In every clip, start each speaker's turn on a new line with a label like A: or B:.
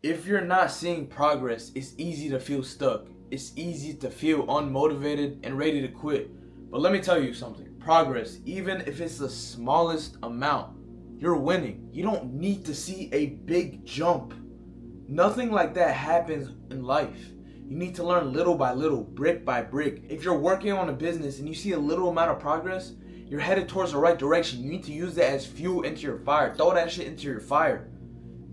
A: If you're not seeing progress, it's easy to feel stuck. It's easy to feel unmotivated and ready to quit. But let me tell you something. Progress, even if it's the smallest amount, you're winning. You don't need to see a big jump. Nothing like that happens in life. You need to learn little by little, brick by brick. If you're working on a business and you see a little amount of progress, you're headed towards the right direction. You need to use that as fuel into your fire. Throw that shit into your fire.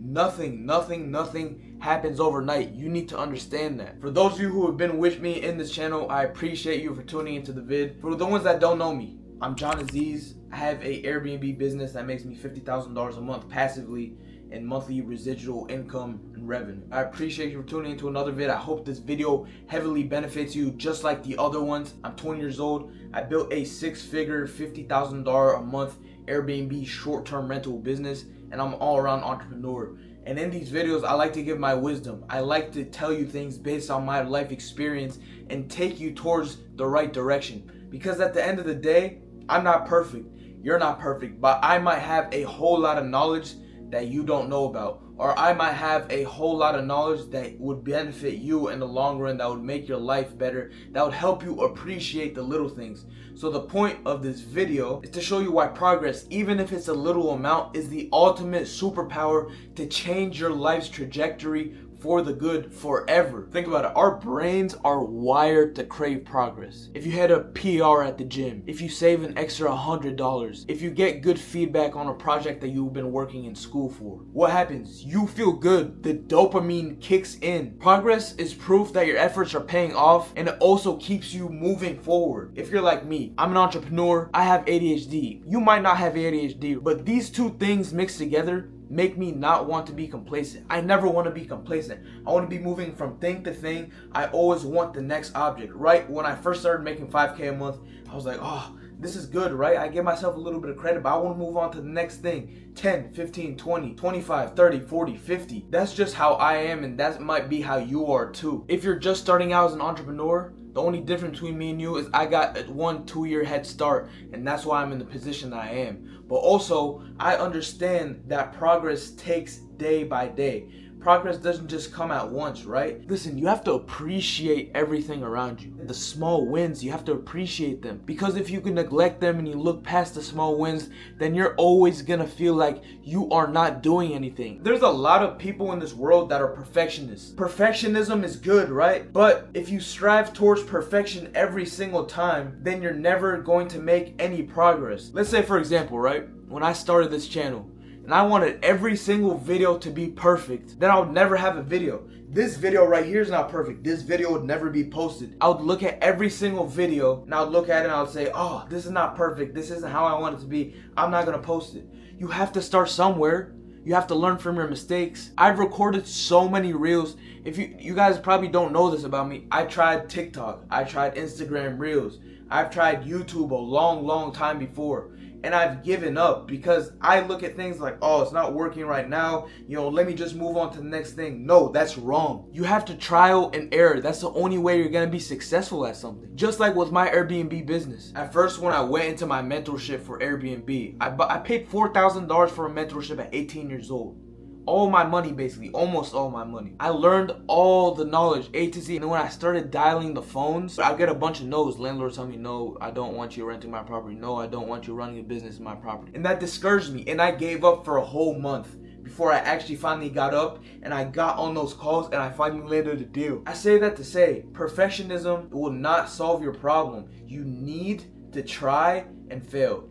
A: Nothing happens overnight. You need to understand that. For those of you who have been with me in this channel, I appreciate you for tuning into the vid. For the ones that don't know me, I'm John Aziz. I have a Airbnb business that makes me $50,000 a month passively in monthly residual income and revenue. I appreciate you for tuning into another vid. I hope this video heavily benefits you just like the other ones. I'm 20 years old. I built a six-figure, $50,000 a month Airbnb short-term rental business, and I'm an all-around entrepreneur. And in these videos, I like to give my wisdom. I like to tell you things based on my life experience and take you towards the right direction. Because at the end of the day, I'm not perfect. You're not perfect, but I might have a whole lot of knowledge that you don't know about, or I might have a whole lot of knowledge that would benefit you in the long run, that would make your life better, that would help you appreciate the little things. So the point of this video is to show you why progress, even if it's a little amount, is the ultimate superpower to change your life's trajectory for the good forever. Think about it. Our brains are wired to crave progress. If you had a PR at the gym, if you save an extra $100, if you get good feedback on a project that you've been working in school for, what happens? You feel good. The dopamine kicks in. Progress is proof that your efforts are paying off, and it also keeps you moving forward. If you're like me, I'm an entrepreneur. I have ADHD. You might not have ADHD, but these two things mixed together make me not want to be complacent. I never want to be complacent. I want to be moving from thing to thing. I always want the next object, right? When I first started making 5K a month, I was like, oh, this is good, right? I give myself a little bit of credit, but I want to move on to the next thing. 10, 15, 20, 25, 30, 40, 50. That's just how I am, and that might be how you are too. If you're just starting out as an entrepreneur, the only difference between me and you is I got a 1-2 year head start, and that's why I'm in the position that I am. But also, I understand that progress takes day by day. Progress doesn't just come at once, right? Listen, you have to appreciate everything around you. The small wins, you have to appreciate them. Because if you can neglect them and you look past the small wins, then you're always gonna feel like you are not doing anything. There's a lot of people in this world that are perfectionists. Perfectionism is good, right? But if you strive towards perfection every single time, then you're never going to make any progress. Let's say, for example, right? When I started this channel, and I wanted every single video to be perfect, then I would never have a video. This video right here is not perfect. This video would never be posted. I would look at every single video and I would look at it and I would say, oh, this is not perfect. This isn't how I want it to be. I'm not gonna post it. You have to start somewhere. You have to learn from your mistakes. I've recorded so many reels. If you guys probably don't know this about me, I tried TikTok. I tried Instagram Reels. I've tried YouTube a long time before. And I've given up because I look at things like, oh, it's not working right now. You know, let me just move on to the next thing. No, that's wrong. You have to trial and error. That's the only way you're going to be successful at something. Just like with my Airbnb business. At first, when I went into my mentorship for Airbnb, I paid $4,000 for a mentorship at 18 years old. All my money, basically, almost all my money. I learned all the knowledge, A to Z. And then when I started dialing the phones, I get a bunch of no's. Landlords tell me, no, I don't want you renting my property. No, I don't want you running a business in my property. And that discouraged me. And I gave up for a whole month before I actually finally got up and I got on those calls and I finally landed a deal. I say that to say, perfectionism will not solve your problem. You need to try and fail,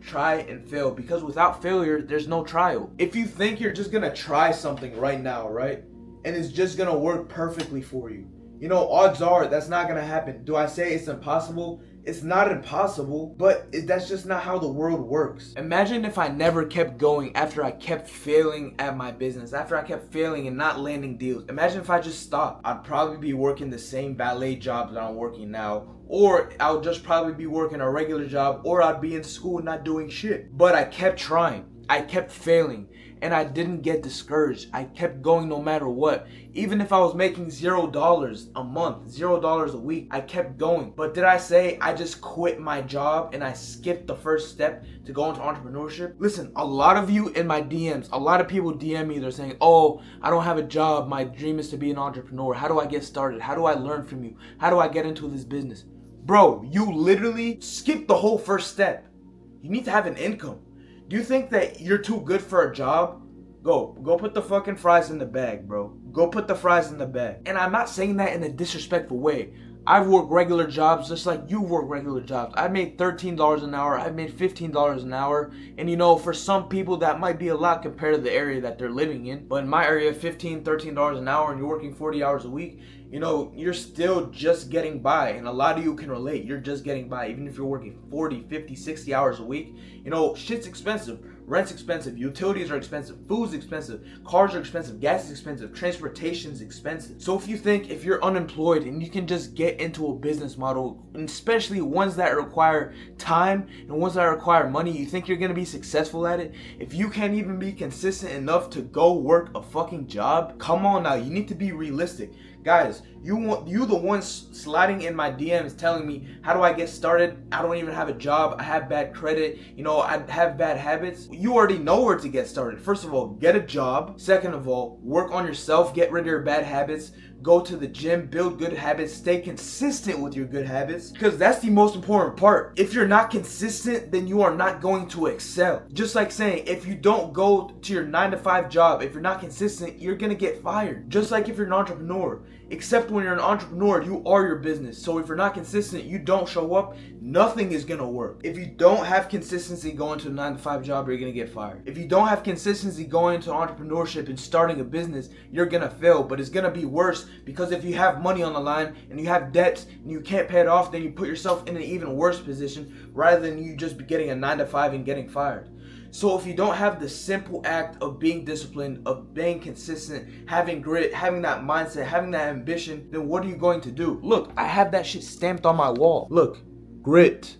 A: because without failure, there's no trial. If you think you're just gonna try something right now, right, and it's just gonna work perfectly for you, you know, odds are that's not gonna happen. Do I say it's impossible? It's not impossible, but that's just not how the world works. Imagine if I never kept going after I kept failing at my business, after I kept failing and not landing deals. Imagine if I just stopped. I'd probably be working the same valet job that I'm working now, or I would just probably be working a regular job, or I'd be in school not doing shit. But I kept trying. I kept failing and I didn't get discouraged. I kept going no matter what. Even if I was making $0 a month, $0 a week, I kept going. But did I say I just quit my job and I skipped the first step to go into entrepreneurship? Listen, a lot of you in my DMs, a lot of people DM me, they're saying, oh, I don't have a job. My dream is to be an entrepreneur. How do I get started? How do I learn from you? How do I get into this business? Bro, you literally skipped the whole first step. You need to have an income. Do you think that you're too good for a job? Go put the fucking fries in the bag, bro. Go put the fries in the bag. And I'm not saying that in a disrespectful way. I've worked regular jobs just like you work regular jobs. I made $13 an hour. I made $15 an hour. And you know, for some people that might be a lot compared to the area that they're living in. But in my area, $15, $13 an hour and you're working 40 hours a week, you know, you're still just getting by. And a lot of you can relate. You're just getting by. Even if you're working 40, 50, 60 hours a week, you know, shit's expensive. Rent's expensive, utilities are expensive, food's expensive, cars are expensive, gas is expensive, transportation's expensive. So if you're unemployed and you can just get into a business model, and especially ones that require time and ones that require money, you think you're gonna be successful at it? If you can't even be consistent enough to go work a fucking job, come on now, you need to be realistic. Guys, you the ones sliding in my DMs telling me, how do I get started? I don't even have a job. I have bad credit. You know, I have bad habits. You already know where to get started. First of all, get a job. Second of all, work on yourself. Get rid of your bad habits. Go to the gym, build good habits, stay consistent with your good habits, because that's the most important part. If you're not consistent, then you are not going to excel. Just like saying, if you don't go to your 9-to-5 job, if you're not consistent, you're gonna get fired. Just like if you're an entrepreneur. Except when you're an entrepreneur, you are your business. So if you're not consistent, you don't show up, nothing is gonna work. If you don't have consistency going to a 9-to-5 job, you're gonna get fired. If you don't have consistency going into entrepreneurship and starting a business, you're gonna fail, but it's gonna be worse. Because if you have money on the line and you have debts and you can't pay it off, then you put yourself in an even worse position rather than you just be getting a 9-to-5 and getting fired. So if you don't have the simple act of being disciplined, of being consistent, having grit, having that mindset, having that ambition, then what are you going to do? Look, I have that shit stamped on my wall. Look, grit,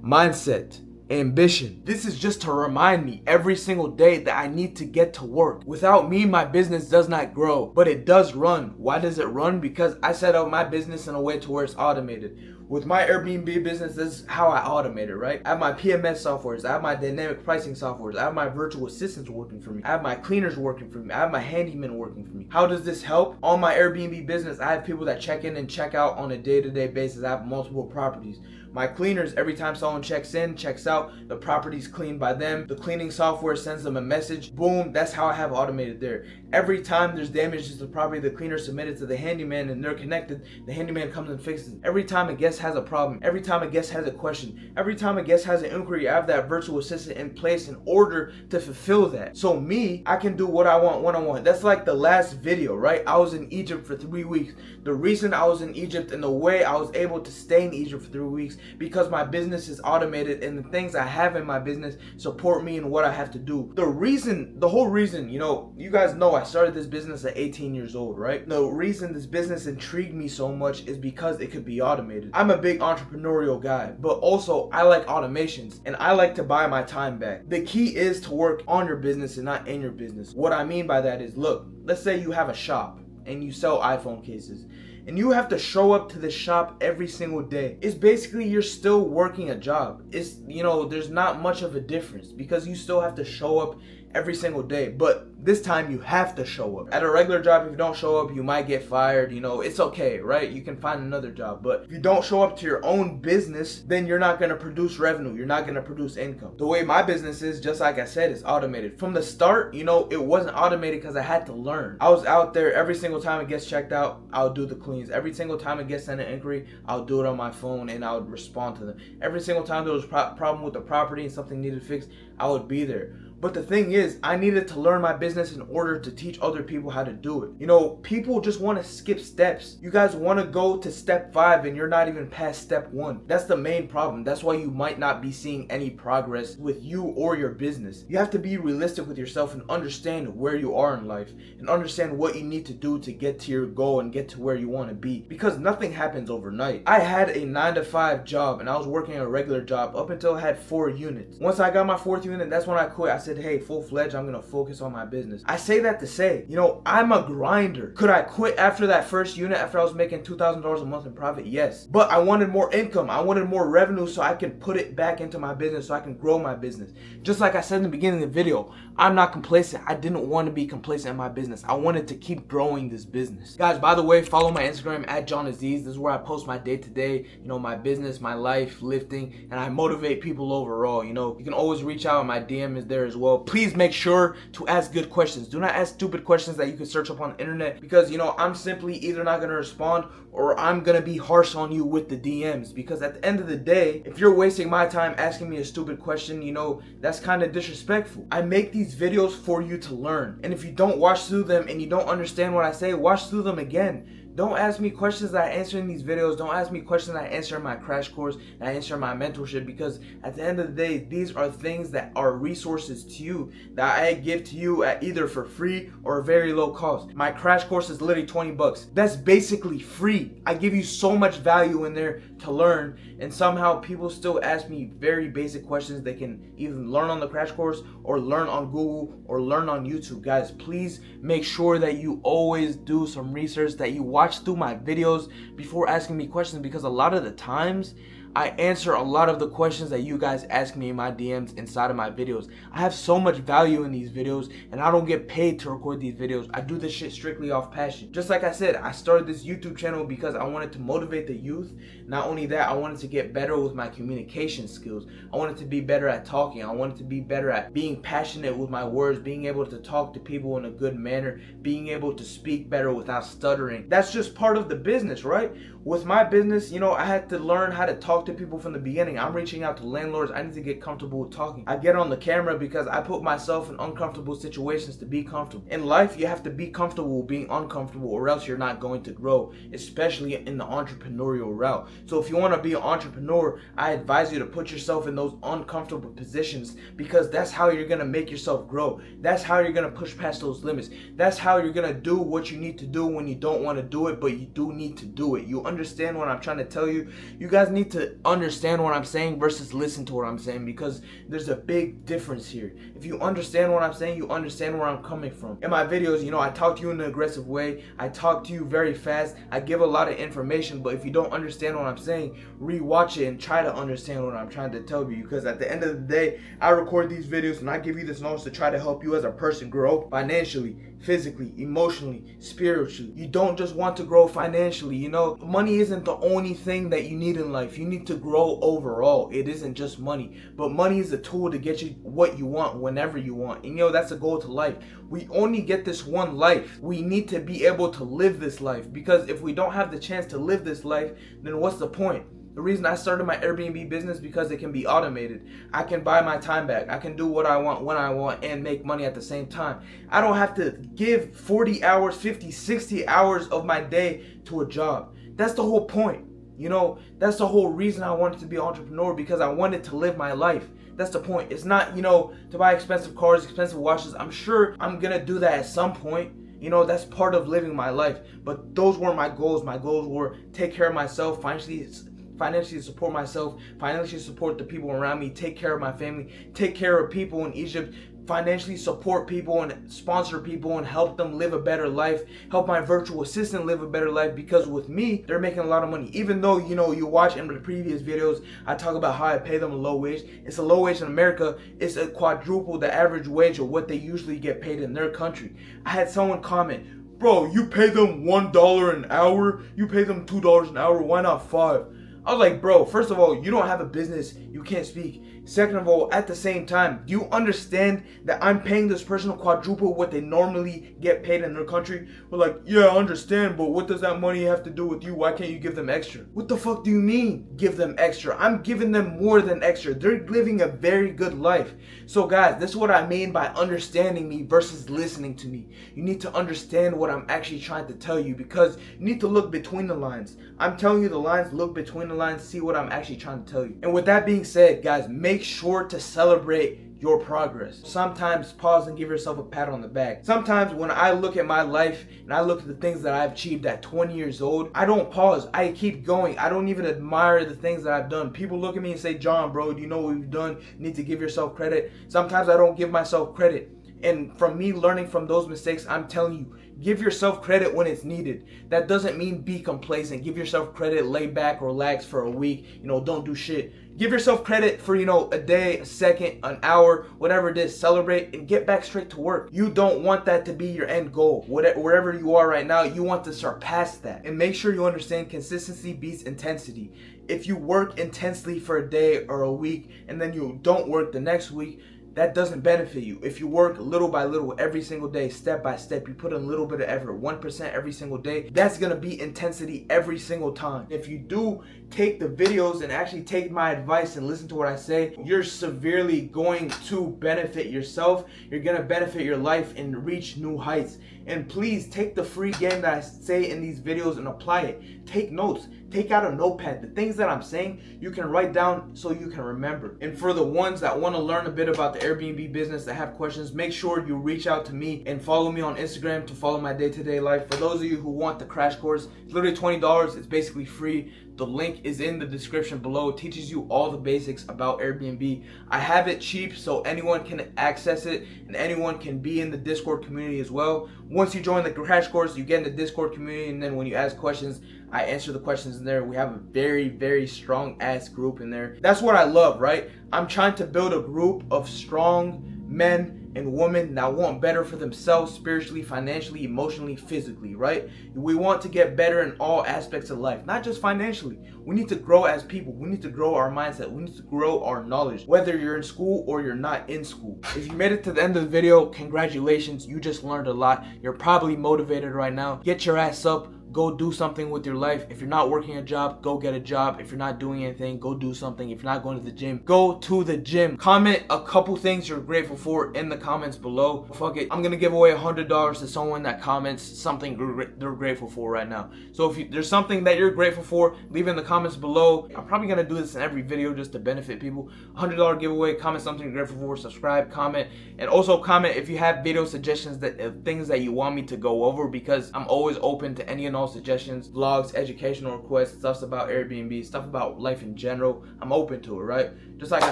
A: mindset, ambition. This is just to remind me every single day that I need to get to work. Without me, my business does not grow, but it does run. Why does it run? Because I set up my business in a way to where it's automated. With my Airbnb business, this is how I automate it, right? I have my PMS softwares, I have my dynamic pricing softwares, I have my virtual assistants working for me, I have my cleaners working for me, I have my handymen working for me. How does this help? On my Airbnb business, I have people that check in and check out on a day-to-day basis. I have multiple properties. My cleaners, every time someone checks in, checks out, the property's cleaned by them. The cleaning software sends them a message. Boom, that's how I have automated there. Every time there's damage to the property, the cleaner submitted to the handyman and they're connected. The handyman comes and fixes it. Every time a guest has a problem, every time a guest has a question, every time a guest has an inquiry, I have that virtual assistant in place in order to fulfill that. So me, I can do what I want when I want. That's like the last video, right? I was in Egypt for 3 weeks. The reason I was in Egypt and the way I was able to stay in Egypt for 3 weeks, because my business is automated and the things I have in my business support me in what I have to do. The whole reason, you know, you guys know I started this business at 18 years old, right? The reason this business intrigued me so much is because it could be automated. I'm a big entrepreneurial guy, but also I like automations and I like to buy my time back. The key is to work on your business and not in your business. What I mean by that is, look, let's say you have a shop and you sell iPhone cases. And you have to show up to the shop every single day. It's basically you're still working a job. It's, you know, there's not much of a difference because you still have to show up every single day. But this time you have to show up. At a regular job, if you don't show up, you might get fired. You know, it's okay, right? You can find another job. But if you don't show up to your own business, then you're not going to produce revenue. You're not going to produce income. The way my business is, just like I said, is automated. From the start, you know, it wasn't automated because I had to learn. I was out there every single time it gets checked out, I'll do the cleans. Every single time it gets sent an inquiry, I'll do it on my phone and I would respond to them. Every single time there was a problem with the property and something needed fixed, I would be there. But the thing is, I needed to learn my business in order to teach other people how to do it. You know, people just want to skip steps. You guys want to go to step 5 and you're not even past step 1. That's the main problem. That's why you might not be seeing any progress with you or your business. You have to be realistic with yourself and understand where you are in life and understand what you need to do to get to your goal and get to where you want to be, because nothing happens overnight. I had a 9-to-5 job and I was working a regular job up until I had 4 units. Once I got my 4th unit, that's when I quit. I said, hey, full-fledged, I'm gonna focus on my business. I say that to say, you know, I'm a grinder. Could I quit after that first unit after I was making $2,000 a month in profit? Yes. But I wanted more income. I wanted more revenue so I can put it back into my business, so I can grow my business. Just like I said in the beginning of the video, I'm not complacent. I didn't want to be complacent in my business. I wanted to keep growing this business. Guys, by the way, follow my Instagram at John Aziz. This is where I post my day-to-day, you know, my business, my life, lifting, and I motivate people overall. You know, you can always reach out. My DM is there as well. Please make sure to ask good questions. Do not ask stupid questions that you can search up on the internet, because, you know, I'm simply either not going to respond or I'm going to be harsh on you with the DMs. Because at the end of the day, if you're wasting my time asking me a stupid question, you know, that's kind of disrespectful. I make these videos for you to learn. And if you don't watch through them and you don't understand what I say, watch through them again. Don't ask me questions that I answer in these videos. Don't ask me questions that I answer in my crash course, that I answer in my mentorship, because at the end of the day, these are things that are resources to you that I give to you at either for free or a very low cost. My crash course is literally 20 bucks. That's basically free. I give you so much value in there to learn, and somehow people still ask me very basic questions they can even learn on the crash course or learn on Google or learn on YouTube. Guys, please make sure that you always do some research, that you watch through my videos before asking me questions, because a lot of the times I answer a lot of the questions that you guys ask me in my DMs inside of my videos. I have so much value in these videos, and I don't get paid to record these videos. I do this shit strictly off passion. Just like I said, I started this YouTube channel because I wanted to motivate the youth. Not only that, I wanted to get better with my communication skills. I wanted to be better at talking. I wanted to be better at being passionate with my words, being able to talk to people in a good manner, being able to speak better without stuttering. That's just part of the business, right? With my business, you know, I had to learn how to talk to people from the beginning. I'm reaching out to landlords. I need to get comfortable with talking. I get on the camera because I put myself in uncomfortable situations to be comfortable. In life, you have to be comfortable being uncomfortable, or else you're not going to grow, especially in the entrepreneurial route. So if you want to be an entrepreneur, I advise you to put yourself in those uncomfortable positions, because that's how you're going to make yourself grow. That's how you're going to push past those limits. That's how you're going to do what you need to do when you don't want to do it, but you do need to do it. You understand what I'm trying to tell you? You guys need to understand what I'm saying versus listen to what I'm saying, because there's a big difference here. If you understand what I'm saying, you understand where I'm coming from. In my videos, you know, I talk to you in an aggressive way. I talk to you very fast. I give a lot of information, but if you don't understand what I'm saying, rewatch it and try to understand what I'm trying to tell you, because at the end of the day, I record these videos and I give you this knowledge to try to help you as a person grow financially, physically, emotionally, spiritually. You don't just want to grow financially. You know, money isn't the only thing that you need in life. You need to grow overall. It isn't just money, but money is a tool to get you what you want whenever you want. And you know, that's a goal to life. We only get this one life. We need to be able to live this life, because if we don't have the chance to live this life, then what's the point? The reason I started my Airbnb business, because it can be automated. I can buy my time back. I can do what I want when I want and make money at the same time. I don't have to give 40 hours, 50, 60 hours of my day to a job. That's the whole point. You know, that's the whole reason I wanted to be an entrepreneur, because I wanted to live my life. That's the point. It's not, you know, to buy expensive cars, expensive watches. I'm sure I'm going to do that at some point. You know, that's part of living my life. But those weren't my goals. My goals were take care of myself, financially support myself, financially support the people around me, take care of my family, take care of people in Egypt, financially support people and sponsor people and help them live a better life, help my virtual assistant live a better life, because with me, they're making a lot of money. Even though, you know, you watch in the previous videos, I talk about how I pay them a low wage. It's a low wage in America. It's a quadruple the average wage of what they usually get paid in their country. I had someone comment, bro, you pay them $1 an hour? You pay them $2 an hour? Why not $5? I was like, bro, first of all, you don't have a business. You can't speak. Second of all, at the same time, do you understand that I'm paying this person quadruple what they normally get paid in their country? We're like, yeah, I understand, but what does that money have to do with you? Why can't you give them extra? What the fuck do you mean, give them extra? I'm giving them more than extra. They're living a very good life. So guys, this is what I mean by understanding me versus listening to me. You need to understand what I'm actually trying to tell you, because you need to look between the lines. I'm telling you the lines, look between the lines, see what I'm actually trying to tell you. And with that being said, guys, make sure to celebrate your progress. Sometimes pause and give yourself a pat on the back. Sometimes when I look at my life and I look at the things that I've achieved at 20 years old, I don't pause. I keep going. I don't even admire the things that I've done. People look at me and say, John, bro, do you know what you've done? You need to give yourself credit. Sometimes I don't give myself credit. And from me learning from those mistakes, I'm telling you, give yourself credit when it's needed. That doesn't mean be complacent. Give yourself credit, lay back, relax for a week, don't do shit. Give yourself credit for, a day, a second, an hour, whatever it is. Celebrate and get back straight to work. You don't want that to be your end goal. Wherever you are right now, you want to surpass that. And make sure you understand consistency beats intensity. If you work intensely for a day or a week and then you don't work the next week, that doesn't benefit you. If you work little by little every single day, step by step, you put in a little bit of effort, 1% every single day, that's gonna be intensity every single time. If you do take the videos and actually take my advice and listen to what I say, you're severely going to benefit yourself. You're gonna benefit your life and reach new heights. And please take the free game that I say in these videos and apply it. Take notes. Take out a notepad. The things that I'm saying, you can write down so you can remember. And for the ones that want to learn a bit about the Airbnb business, that have questions, make sure you reach out to me and follow me on Instagram to follow my day-to-day life. For those of you who want the crash course, it's literally $20. It's basically free. The link is in the description below. It teaches you all the basics about Airbnb. I have it cheap so anyone can access it and anyone can be in the Discord community as well. Once you join the crash course, you get in the Discord community, and then when you ask questions, I answer the questions in there. We have a very, very strong ass group in there. That's what I love, right? I'm trying to build a group of strong men and women that want better for themselves spiritually, financially, emotionally, physically, right? We want to get better in all aspects of life, not just financially. We need to grow as people. We need to grow our mindset. We need to grow our knowledge, whether you're in school or you're not in school. If you made it to the end of the video, congratulations. You just learned a lot. You're probably motivated right now. Get your ass up. Go do something with your life. If you're not working a job, go get a job. If you're not doing anything, go do something. If you're not going to the gym, go to the gym. Comment a couple things you're grateful for in the comments below. Fuck it. I'm going to give away $100 to someone that comments something they're grateful for right now. So if there's something that you're grateful for, leave it in the comments below. I'm probably going to do this in every video just to benefit people. $100 giveaway. Comment something you're grateful for. Subscribe, comment, and also comment if you have video suggestions, things that you want me to go over, because I'm always open to any and all suggestions, vlogs, educational requests, stuff about Airbnb, stuff about life in general. I'm open to it, right? Just like I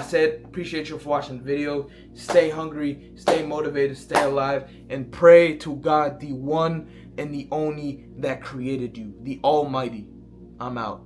A: said, appreciate you for watching the video. Stay hungry, stay motivated, stay alive, and pray to God, the one and the only that created you, the Almighty. I'm out.